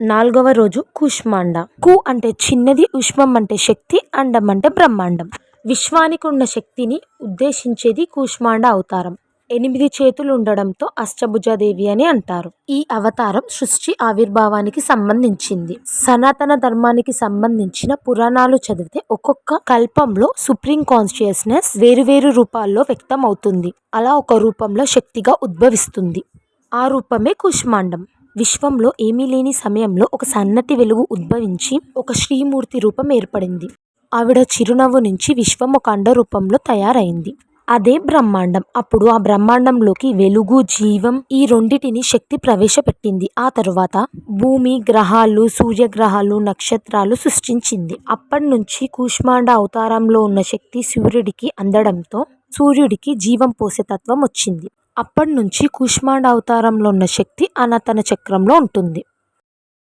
నాలుగవ రోజు కూష్మాండ. కు అంటే చిన్నది, ఉష్మం అంటే శక్తి, అండం అంటే బ్రహ్మాండం. విశ్వానికి ఉన్న శక్తిని ఉద్దేశించేది కూష్మాండ అవతారం. 8 చేతులు ఉండడంతో అష్టభుజాదేవి అని అంటారు. ఈ అవతారం సృష్టి ఆవిర్భావానికి సంబంధించింది. సనాతన ధర్మానికి సంబంధించిన పురాణాలు చదివితే ఒక్కొక్క కల్పంలో సుప్రీం కాన్షియస్నెస్ వేరువేరు రూపాల్లో వ్యక్తం అవుతుంది. అలా ఒక రూపంలో శక్తిగా ఉద్భవిస్తుంది. ఆ రూపమే కూష్మాండం. విశ్వంలో ఏమీ లేని సమయంలో ఒక సన్నటి వెలుగు ఉద్భవించి ఒక శ్రీమూర్తి రూపం ఏర్పడింది. ఆవిడ చిరునవ్వు నుంచి విశ్వం ఒక అండ రూపంలో తయారైంది. అదే బ్రహ్మాండం. అప్పుడు ఆ బ్రహ్మాండంలోకి వెలుగు, జీవం ఈ రెండిటిని శక్తి ప్రవేశపెట్టింది. ఆ తరువాత భూమి, గ్రహాలు, సూర్యగ్రహాలు, నక్షత్రాలు సృష్టించింది. అప్పటి నుంచి కూష్మాండ అవతారంలో ఉన్న శక్తి సూర్యుడికి అందడంతో సూర్యుడికి జీవం పోసే తత్వం వచ్చింది. అప్పటి నుంచి కూష్మాండ అవతారంలో ఉన్న శక్తి అనాతన చక్రంలో ఉంటుంది.